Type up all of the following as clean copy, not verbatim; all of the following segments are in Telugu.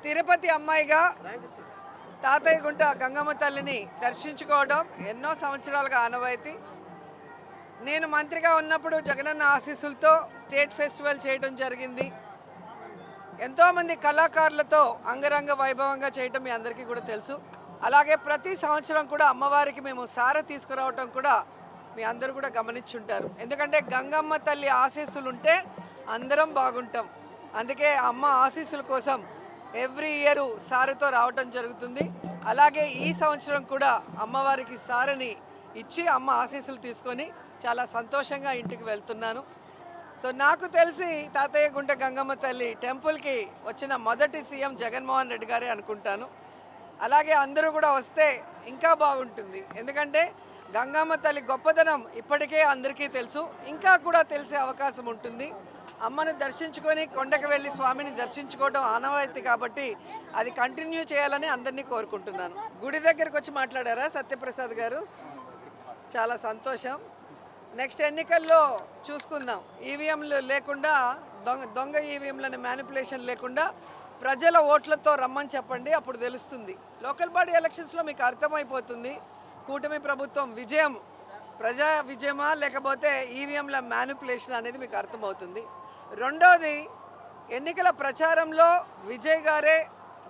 తిరుపతి అమ్మాయిగా తాతయ్య గుంట గంగమ్మ తల్లిని దర్శించుకోవడం ఎన్నో సంవత్సరాలుగా ఆనవాయితీ. నేను మంత్రిగా ఉన్నప్పుడు జగనన్న ఆశీస్సులతో స్టేట్ ఫెస్టివల్ చేయడం జరిగింది. ఎంతోమంది కళాకారులతో అంగరంగ వైభవంగా చేయటం మీ అందరికీ కూడా తెలుసు. అలాగే ప్రతి సంవత్సరం కూడా అమ్మవారికి మేము సార తీసుకురావటం కూడా మీ అందరూ కూడా గమనించుంటారు. ఎందుకంటే గంగమ్మ తల్లి ఆశీస్సులు ఉంటే అందరం బాగుంటాం. అందుకే అమ్మ ఆశీస్సుల కోసం ఎవ్రీ ఇయర్ సారతో రావటం జరుగుతుంది. అలాగే ఈ సంవత్సరం కూడా అమ్మవారికి సారని ఇచ్చి అమ్మ ఆశీస్సులు తీసుకొని చాలా సంతోషంగా ఇంటికి వెళ్తున్నాను. సో నాకు తెలిసి తాతయ్య గుంట గంగమ్మ తల్లి టెంపుల్కి వచ్చిన మొదటి సీఎం జగన్మోహన్ రెడ్డి గారే అనుకుంటాను. అలాగే అందరూ కూడా వస్తే ఇంకా బాగుంటుంది. ఎందుకంటే గంగమ్మ తల్లి గొప్పదనం ఇప్పటికే అందరికీ తెలుసు, ఇంకా కూడా తెలిసే అవకాశం ఉంటుంది. అమ్మను దర్శించుకొని కొండకు వెళ్ళి స్వామిని దర్శించుకోవడం ఆనవాయితీ కాబట్టి అది కంటిన్యూ చేయాలని అందరినీ కోరుకుంటున్నాను. గుడి దగ్గరకు వచ్చి మాట్లాడారా సత్యప్రసాద్ గారు? చాలా సంతోషం. నెక్స్ట్ ఎన్నికల్లో చూసుకుందాం. ఈవీఎంలు లేకుండా దొంగ ఈవీఎంలని మ్యానిపులేషన్ లేకుండా ప్రజల ఓట్లతో రమ్మని చెప్పండి, అప్పుడు తెలుస్తుంది. లోకల్ బాడీ ఎలక్షన్స్లో మీకు అర్థమైపోతుంది కూటమి ప్రభుత్వం విజయం ప్రజా విజయమా లేకపోతే ఈవీఎంల మ్యానిపులేషన్ అనేది మీకు అర్థమవుతుంది. రెండోది, ఎన్నికల ప్రచారంలో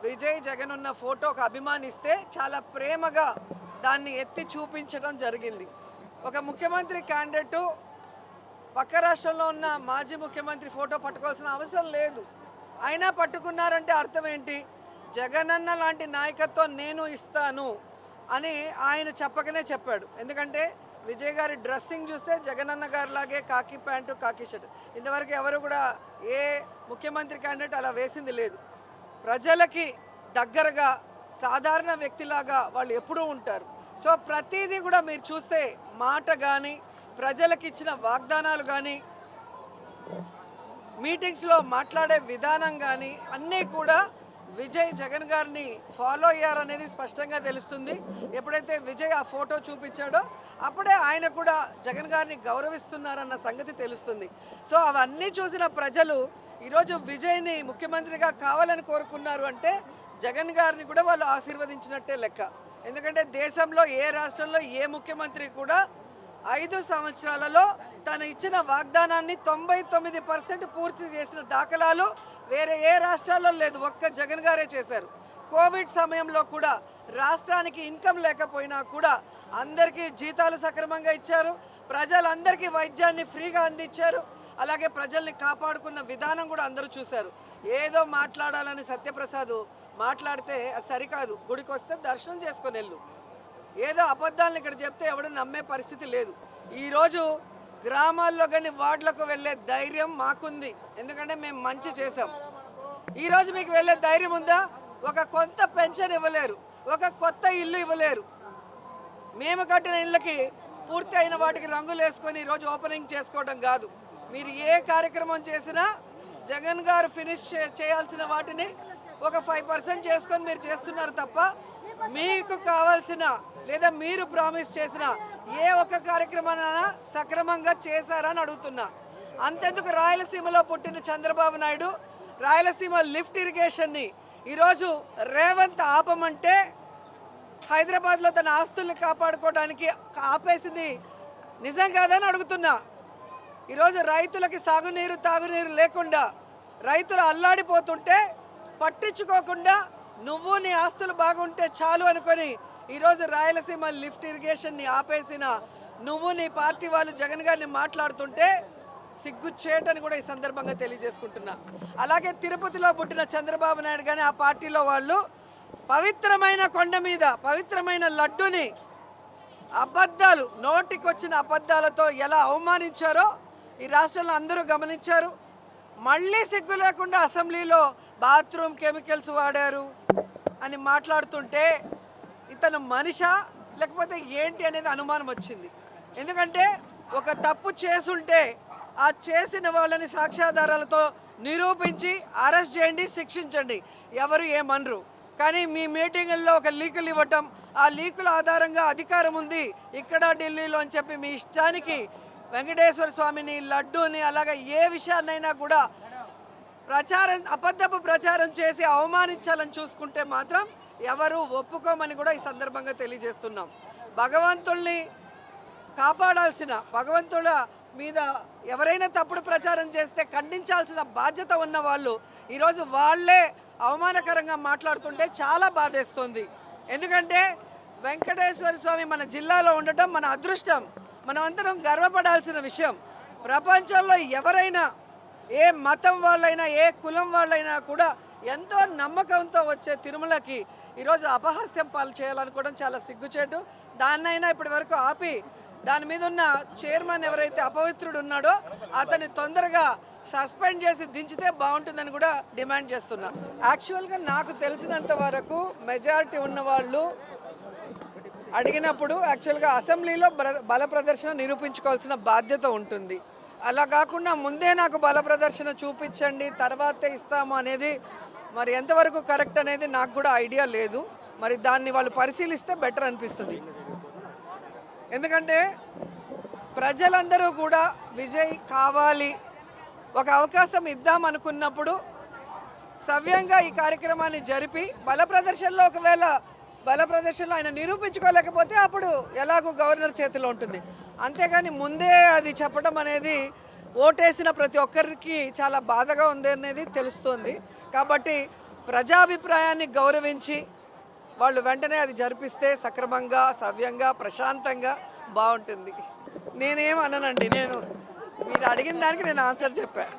విజయ్ జగన్ ఉన్న ఫోటోకు అభిమానిస్తే చాలా ప్రేమగా దాన్ని ఎత్తి చూపించడం జరిగింది. ఒక ముఖ్యమంత్రి క్యాండిడేటు పక్క రాష్ట్రంలో ఉన్న మాజీ ముఖ్యమంత్రి ఫోటో పట్టుకోవాల్సిన అవసరం లేదు. అయినా పట్టుకున్నారంటే అర్థం ఏంటి? జగనన్న లాంటి నాయకత్వం నేను ఇస్తాను అని ఆయన చెప్పకనే చెప్పాడు. ఎందుకంటే విజయ్ గారి డ్రెస్సింగ్ చూస్తే జగనన్న గారి లాగే కాకి ప్యాంటు కాకి షర్ట్. ఇంతవరకు ఎవరు కూడా ఏ ముఖ్యమంత్రి క్యాండిడేట్ అలా వేసింది లేదు. ప్రజలకి దగ్గరగా సాధారణ వ్యక్తిలాగా వాళ్ళు ఎప్పుడూ ఉంటారు. సో ప్రతిదీ కూడా మీరు చూస్తే మాట కానీ ప్రజలకు ఇచ్చిన వాగ్దానాలు కానీ మీటింగ్స్లో మాట్లాడే విధానం కానీ అన్నీ కూడా విజయ్ జగన్ గారిని ఫాలో అయ్యారనేది స్పష్టంగా తెలుస్తుంది. ఎప్పుడైతే విజయ్ ఆ ఫోటో చూపించాడో అప్పుడే ఆయన కూడా జగన్ గారిని గౌరవిస్తున్నారన్న సంగతి తెలుస్తుంది. సో అవన్నీ చూసిన ప్రజలు ఈరోజు విజయ్ని ముఖ్యమంత్రిగా కావాలని కోరుకున్నారు అంటే జగన్ గారిని కూడా వాళ్ళు ఆశీర్వదించినట్టే లెక్క. ఎందుకంటే దేశంలో ఏ రాష్ట్రంలో ఏ ముఖ్యమంత్రి కూడా 5 సంవత్సరాలలో తను ఇచ్చిన వాగ్దానాన్ని 99% పూర్తి చేసిన దాఖలాలు వేరే ఏ రాష్ట్రాల్లో లేదు. ఒక్క జగన్ గారే చేశారు. కోవిడ్ సమయంలో కూడా రాష్ట్రానికి ఇన్కమ్ లేకపోయినా కూడా అందరికీ జీతాలు సక్రమంగా ఇచ్చారు. ప్రజలందరికీ వైద్యాన్ని ఫ్రీగా అందించారు. అలాగే ప్రజల్ని కాపాడుకున్న విధానం కూడా అందరూ చూశారు. ఏదో మాట్లాడాలని సత్యప్రసాద్ మాట్లాడితే అది సరికాదు. గుడికి వస్తే దర్శనం చేసుకొని వెళ్ళు. ఏదో అబద్ధాలను ఇక్కడ చెప్తే ఎవడు నమ్మే పరిస్థితి లేదు. ఈరోజు గ్రామాల్లో కానీ వార్డులకు వెళ్ళే ధైర్యం మాకుంది. ఎందుకంటే మేము మంచి చేసాం. ఈరోజు మీకు వెళ్ళే ధైర్యం ఉందా? ఒక కొత్త పెన్షన్ ఇవ్వలేరు, ఒక కొత్త ఇల్లు ఇవ్వలేరు. మేము కట్టిన ఇళ్ళకి పూర్తి అయిన వాటికి రంగులు వేసుకొని ఈరోజు ఓపెనింగ్ చేసుకోవడం కాదు. మీరు ఏ కార్యక్రమం చేసినా జగన్ గారు ఫినిష్ చేయాల్సిన వాటిని ఒక 5% చేసుకొని మీరు చేస్తున్నారు తప్ప మీకు కావాల్సిన లేదా మీరు ప్రామిస్ చేసిన ఏ ఒక్క కార్యక్రమాన్ని సక్రమంగా చేశారని అడుగుతున్నా. అంతెందుకు రాయలసీమలో పుట్టిన చంద్రబాబు నాయుడు రాయలసీమ లిఫ్ట్ ఇరిగేషన్ని ఈరోజు రేవంత్ ఆపమంటే హైదరాబాద్లో తన ఆస్తుల్ని కాపాడుకోవడానికి ఆపేసింది నిజం కాదని అడుగుతున్నా. ఈరోజు రైతులకి సాగునీరు తాగునీరు లేకుండా రైతులు అల్లాడిపోతుంటే పట్టించుకోకుండా నువ్వు నీ ఆస్తులు బాగుంటే చాలు అనుకొని ఈరోజు రాయలసీమ లిఫ్ట్ ఇరిగేషన్ని ఆపేసిన నువ్వు నీ పార్టీ వాళ్ళు జగన్ గారిని మాట్లాడుతుంటే సిగ్గుచేటని కూడా ఈ సందర్భంగా తెలియజేసుకుంటున్నా. అలాగే తిరుపతిలో పుట్టిన చంద్రబాబు నాయుడు కానీ ఆ పార్టీలో వాళ్ళు పవిత్రమైన కొండ మీద పవిత్రమైన లడ్డుని అబద్ధాలు నోటికొచ్చిన అబద్ధాలతో ఎలా అవమానించారో ఈ రాష్ట్రంలో అందరూ గమనించారు. మళ్ళీ సిగ్గు లేకుండా అసెంబ్లీలో బాత్రూమ్ కెమికల్స్ వాడారు అని మాట్లాడుతుంటే ఇతను మనిషా లేకపోతే ఏంటి అనేది అనుమానం వచ్చింది. ఎందుకంటే ఒక తప్పు చేసుంటే ఆ చేసిన వాళ్ళని సాక్ష్యాధారాలతో నిరూపించి అరెస్ట్ చేయండి, శిక్షించండి, ఎవరు ఏమనరు. కానీ మీ మీటింగుల్లో ఒక లీకులు ఇవ్వటం, ఆ లీకుల ఆధారంగా అధికారం ఉంది ఇక్కడ ఢిల్లీలో అని చెప్పి మీ ఇష్టానికి వెంకటేశ్వర స్వామిని లడ్డూని అలాగే ఏ విషయాన్నైనా కూడా అబద్ధపు ప్రచారం చేసి అవమానించాలని చూసుకుంటే మాత్రం ఎవరు ఒప్పుకోమని కూడా ఈ సందర్భంగా తెలియజేస్తున్నాం. భగవంతుల్ని కాపాడాల్సిన, భగవంతుల మీద ఎవరైనా తప్పుడు ప్రచారం చేస్తే ఖండించాల్సిన బాధ్యత ఉన్న వాళ్ళు ఈరోజు వాళ్ళే అవమానకరంగా మాట్లాడుతుంటే చాలా బాధేస్తుంది. ఎందుకంటే వెంకటేశ్వర స్వామి మన జిల్లాలో ఉండటం మన అదృష్టం, మనమందరం గర్వపడాల్సిన విషయం. ప్రపంచంలో ఎవరైనా, ఏ మతం వాళ్ళైనా, ఏ కులం వాళ్ళైనా కూడా ఎంతో నమ్మకంతో వచ్చే తిరుమలకి ఈరోజు అపహాస్యం పాలు చేయాలనుకోవడం చాలా సిగ్గుచేటు. దాన్నైనా ఇప్పటి వరకు ఆపి దాని మీద ఉన్న చైర్మన్ ఎవరైతే అపవిత్రుడు ఉన్నాడో అతన్ని తొందరగా సస్పెండ్ చేసి దించితే బాగుంటుందని కూడా డిమాండ్ చేస్తున్నా. యాక్చువల్గా నాకు తెలిసినంత వరకు మెజారిటీ ఉన్న వాళ్ళు అడిగినప్పుడు యాక్చువల్గా అసెంబ్లీలో బల ప్రదర్శన నిరూపించుకోవాల్సిన బాధ్యత ఉంటుంది. అలా కాకుండా ముందే నాకు బల ప్రదర్శన చూపించండి తర్వాతే ఇస్తాము అనేది మరి ఎంతవరకు కరెక్ట్ అనేది నాకు కూడా ఐడియా లేదు. మరి దాన్ని వాళ్ళు పరిశీలిస్తే బెటర్ అనిపిస్తుంది. ఎందుకంటే ప్రజలందరూ కూడా విజయ్ కావాలి, ఒక అవకాశం ఇద్దాం అనుకున్నప్పుడు సవ్యంగా ఈ కార్యక్రమాన్ని జరిపి బల ప్రదర్శనలో ఒకవేళ బల ప్రదర్శనలో ఆయన నిరూపించుకోలేకపోతే అప్పుడు ఎలాగో గవర్నర్ చేతిలో ఉంటుంది. అంతేగాని ముందే అది చెప్పడం అనేది ఓటేసిన ప్రతి ఒక్కరికి చాలా బాధగా ఉంది అనేది తెలుస్తుంది. కాబట్టి ప్రజాభిప్రాయాన్ని గౌరవించి వాళ్ళు వెంటనే అది జరిపిస్తే సక్రమంగా, సవ్యంగా, ప్రశాంతంగా బాగుంటుంది. నేనేం అననండి, మీరు అడిగిన దానికి నేను ఆన్సర్ చెప్పాను.